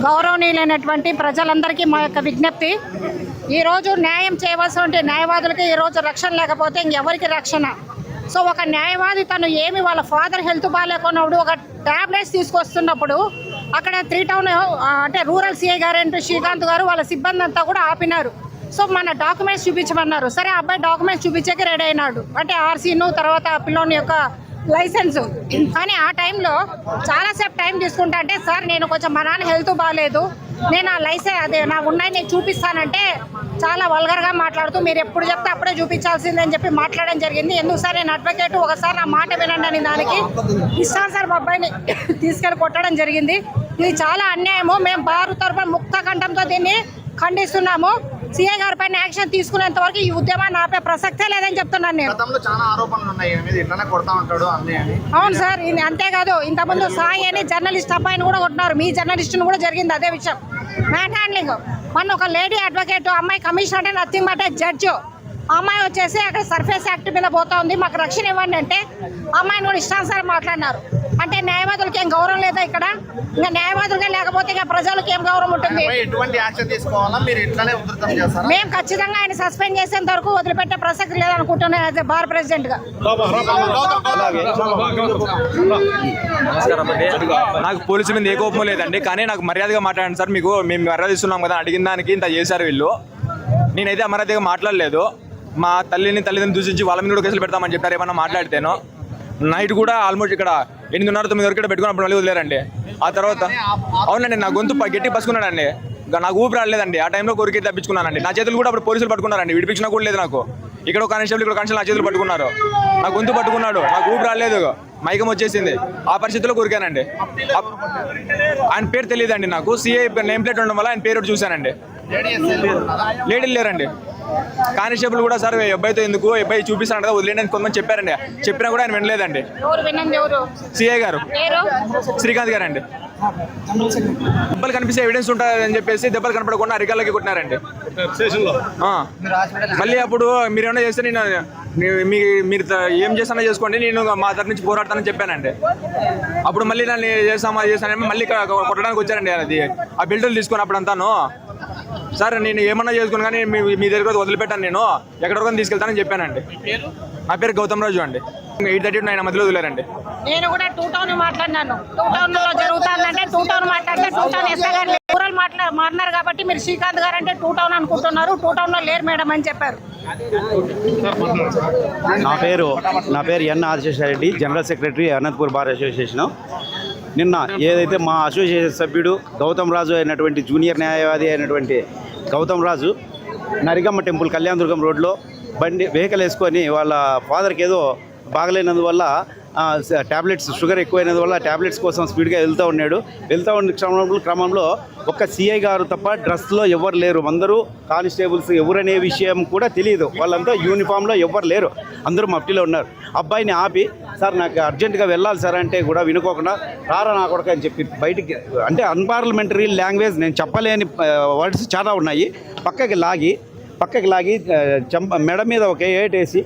గౌరవనీయులైనటువంటి ప్రజలందరికీ మా యొక్క విజ్ఞప్తి, ఈరోజు న్యాయం చేయవలసిన న్యాయవాదులకి ఈరోజు రక్షణ లేకపోతే ఇంకెవరికి రక్షణ? సో ఒక న్యాయవాది తను ఏమి వాళ్ళ ఫాదర్ హెల్త్ బాగాలేకున్నప్పుడు ఒక ట్యాబ్లెట్స్ తీసుకొస్తున్నప్పుడు అక్కడ 3 టౌన్ అంటే రూరల్ సిఐ గారు అంటే శ్రీకాంత్ గారు వాళ్ళ సిబ్బంది అంతా కూడా ఆపినారు. సో మన డాక్యుమెంట్స్ చూపించమన్నారు. సరే అబ్బాయి డాక్యుమెంట్స్ చూపించాక రెడీ అయినాడు, అంటే ఆర్సీను తర్వాత ఆ పిల్లోని యొక్క లైసెన్స్. కానీ ఆ టైంలో చాలాసేపు టైం తీసుకుంటా అంటే, సార్ నేను కొంచెం మా నాన్న హెల్త్ బాగాలేదు, నేను ఆ లైసెన్స్ అదే నా ఉన్నాయి నేను చూపిస్తానంటే చాలా వల్గర్గా మాట్లాడుతూ మీరు ఎప్పుడు చెప్తే అప్పుడే చూపించాల్సిందని చెప్పి మాట్లాడడం జరిగింది. ఎందుకు సార్ నేను అడ్వకేట్, ఒకసారి నా మాట వినండి అని దానికి ఇస్తాను సార్ మా అబ్బాయిని తీసుకెళ్ళి కొట్టడం జరిగింది. ఇది చాలా అన్యాయము. మేము బారు తరపున ముక్త కంఠంతో దీన్ని ఖండిస్తున్నాము. సీఏ గారి పైన యాక్షన్ తీసుకునేంత వరకు ఈ ఉద్యమాన్ని ఆపే ప్రసక్తే లేదని చెప్తున్నాను నేను. అవును సార్, ఇది అంతేకాదు ఇంతకుముందు సాయి అని జర్నలిస్ట్ అబ్బాయిని కూడా కొట్టినారు, మీ జర్నలిస్ట్ని కూడా జరిగింది అదే విషయం. Man handling. మొన్న ఒక లేడీ అడ్వకేట్ అమ్మాయి కమిషనర్ అంటే నథింగ్ బట్ జడ్జు, అమ్మాయి వచ్చేసి అక్కడ సర్ఫేస్ యాక్ట్ మీద పోతా ఉంది, మాకు రక్షణ ఇవ్వండి అంటే అమ్మాయిని కూడా ఇష్టానుసారం మాట్లాడినారు. అంటే న్యాయవాదులకి ఏం గౌరవం లేదా ఇక్కడ? ఇంకా న్యాయవాదులుగా లేకపోతే ఇక ప్రజలకు ఏం గౌరవం ఉంటుంది? మేము ఖచ్చితంగా ఆయన సస్పెండ్ చేసేంత వరకు వదిలిపెట్టే ప్రసక్తి లేదనుకుంటున్నాను యాజ్ ఎ బార్ ప్రెసిడెంట్ గా. నమస్కారం అండి. నాకు పోలీసు మీద ఏ కోపం లేదండి, కానీ నాకు మర్యాదగా మాట్లాడండి సార్. మీకు మేము మర్యాద ఇస్తున్నాం కదా, అడిగిన దానికి ఇంత చేశారు వీళ్ళు. నేనైతే అమర్యాదగా మాట్లాడలేదు. మా తల్లిదండ్రులు దూషించి వాళ్ళ మీద కూడా కేసులు పెడతామని చెప్పారు. ఏమన్నా మాట్లాడితేనో నైట్ కూడా ఆల్మోస్ట్ ఇక్కడ 8:30-9 వరకు పెట్టుకుని అప్పుడు మళ్ళీ వదిలేరండి. ఆ తర్వాత అవునండి నా గొంతు గట్టి పసుకున్నాడండి, నాకు ఊపి రాలేదండి. ఆ టైంలో కొరికి తప్పించుకున్నానండి. నా చేతులు కూడా అప్పుడు పోలీసులు పట్టుకున్నారండి, విడిపించినా కూడా లేదు నాకు. ఇక్కడ ఒక కానిస్టేబుల్ ఇక్కడ కానిస్టేబుల్ నా చేతులు పట్టుకున్నారు, నా గొంతు పట్టుకున్నాడు, నాకు ఊపి రాలేదు, మైకం వచ్చేసింది. ఆ పరిస్థితిలో కొరికానండి. ఆయన పేరు తెలియదండి నాకు. సిఐ నేమ్ ప్లేట్ ఉండడం వల్ల ఆయన పేరు చూశానండి. లేడీలు లేరండి. కానిస్టేబుల్ కూడా సార్ అబ్బాయితో ఎందుకు, అబ్బాయి చూపిస్తాను కదా వదిలేండి అని కొంతమంది చెప్పారండి. చెప్పినా కూడా ఆయన వినలేదండి. సిఐ గారు శ్రీకాంత్ గారు అండి. దెబ్బలు కనిపిస్తే ఎవిడెన్స్ ఉంటుందని చెప్పేసి దెబ్బలు కనపడకుండా అరికాలకి కొట్టినారండి. మళ్ళీ అప్పుడు మీరు ఏమైనా చేస్తే మీరు ఏం చేస్తానో చేసుకోండి, నేను మా తరఫు నుంచి పోరాడతానని చెప్పానండి. అప్పుడు మళ్ళీ నన్ను చేస్తానని మళ్ళీ కొట్టడానికి వచ్చారండి. అది ఆ బిల్డర్లు తీసుకొని అప్పుడంతాను సార్ నేను ఏమన్నా చేసుకుని కానీ మీ దగ్గర వదిలిపెట్టాను, నేను ఎక్కడికో తీసుకెళ్తానని చెప్పానండి. నా పేరు గౌతమ్ రాజు అండి. 8:30-9 మధ్యలో వదిలేరండి. నేను కూడా 2 టౌన్ మాట్లాడినాను. 2 టౌన్ లో జరుగుతుందంటే 2 టౌన్ మాట్లాడితే 2 టౌన్ ఎస్ఐ గారు రూరల్ మాట్లాడినారు కాబట్టి మీరు శ్రీకాంత్ గారు అంటే 2 టౌన్ అనుకుంటున్నారు. 2 టౌన్ లో లేరు మేడం అని చెప్పారు. నా పేరు N Adisesha Reddy, general secretary Anantapur bar association. నిన్న ఏదైతే మా అసోసియేషన్ సభ్యుడు గౌతమ్ రాజు అయినటువంటి జూనియర్ న్యాయవాది అయినటువంటి గౌతమ్ రాజు నరిగమ్మ టెంపుల్ కళ్యాణదుర్గం రోడ్లో వెహికల్ వేసుకొని వాళ్ళ ఫాదర్కి ఏదో బాగలేనందువల్ల ట్యాబ్లెట్స్ షుగర్ ఎక్కువైనందువల్ల ట్యాబ్లెట్స్ కోసం స్పీడ్గా వెళ్తూ ఉన్న క్రమంలో ఒక్క సిఐ గారు తప్ప డ్రెస్లో ఎవరు లేరు. అందరూ కానిస్టేబుల్స్ ఎవరనే విషయం కూడా తెలియదు. వాళ్ళంతా యూనిఫామ్లో ఎవరు లేరు, అందరూ మఫ్టీలో ఉన్నారు. అబ్బాయిని ఆపి సార్ నాకు అర్జెంటుగా వెళ్ళాలి సార్ అంటే కూడా వినుకోకుండా రారా నా కొడుకు అని చెప్పి బయటికి, అంటే అన్పార్లమెంటరీ లాంగ్వేజ్ నేను చెప్పలేని వర్డ్స్ చాలా ఉన్నాయి, పక్కకి లాగి మెడ మీద ఒక ఏటేసి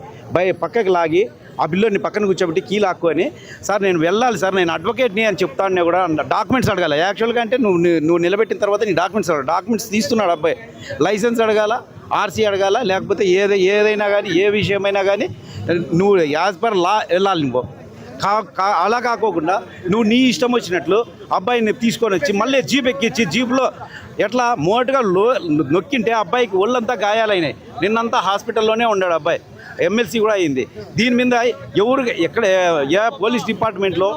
పక్కకి లాగి ఆ బిల్లుని పక్కన కూర్చోబెట్టి కీ లాక్కొని సార్ నేను వెళ్ళాలి సార్, నేను అడ్వకేట్ని అని చెప్తాను కూడా డాక్యుమెంట్స్ అడగాలి. యాక్చువల్గా అంటే నువ్వు నిలబెట్టిన తర్వాత నీ డాక్యుమెంట్స్ తీస్తున్నాడు అబ్బాయి. లైసెన్స్ అడగాల, ఆర్సీ అడగాల, లేకపోతే ఏదైనా కానీ ఏ విషయమైనా కానీ నువ్వు యాజ్ పర్ లా వెళ్ళాలి. నువ్వు అలా కాకోకుండా నువ్వు నీ ఇష్టం వచ్చినట్లు అబ్బాయిని తీసుకొని వచ్చి మళ్ళీ జీప్ ఎక్కించి జీప్లో ఎట్లా మోటుగా నొక్కింటే అబ్బాయికి ఒళ్ళంతా గాయాలైనాయి. నిన్నంతా హాస్పిటల్లోనే ఉన్నాడు అబ్బాయి, ఎమ్మెల్సీ కూడా అయింది. దీని మీద ఎక్కడ ఏ పోలీస్ డిపార్ట్మెంట్లో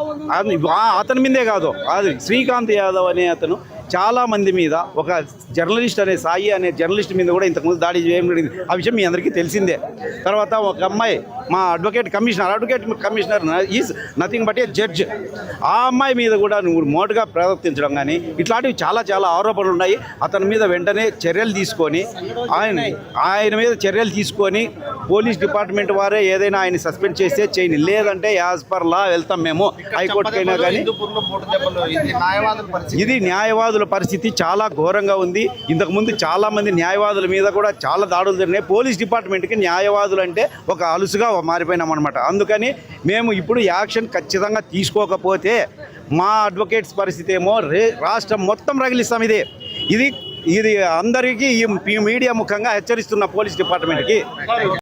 అతని మీదే కాదు, అది శ్రీకాంత్ యాదవ్ అనే అతను చాలామంది మీద, ఒక జర్నలిస్ట్ అనే సాయి అనే జర్నలిస్ట్ మీద కూడా ఇంతకుముందు దాడి చేయడం జరిగింది. ఆ విషయం మీ అందరికీ తెలిసిందే. తర్వాత ఒక అమ్మాయి మా advocate commissioner is nothing but A judge. ఆ అమ్మాయి మీద కూడా నువ్వు మోటుగా ప్రవర్తించడం కానీ ఇట్లాంటివి చాలా ఆరోపణలు ఉన్నాయి. అతని మీద వెంటనే చర్యలు తీసుకొని ఆయన మీద చర్యలు తీసుకొని పోలీస్ డిపార్ట్మెంట్ వారే ఏదైనా ఆయన సస్పెండ్ చేస్తే చేయని, లేదంటే యాజ్ పర్ లా వెళ్తాం మేము హైకోర్టుకైనా. కానీ ఇది న్యాయవాదుల న్యాయవాదుల పరిస్థితి చాలా ఘోరంగా ఉంది. ఇంతకుముందు చాలామంది న్యాయవాదుల మీద కూడా చాలా దాడులు జరిగినాయి. పోలీస్ డిపార్ట్మెంట్కి న్యాయవాదులు అంటే ఒక అలుసుగా మారిపోయినాం అనమాట. అందుకని మేము ఇప్పుడు యాక్షన్ ఖచ్చితంగా తీసుకోకపోతే మా అడ్వకేట్స్ పరిస్థితి ఏమో రాష్ట్రం మొత్తం రగిలిస్తాం. ఇది అందరికీ ఈ మీడియా ముఖంగా హెచ్చరిస్తున్న పోలీస్ డిపార్ట్మెంట్కి.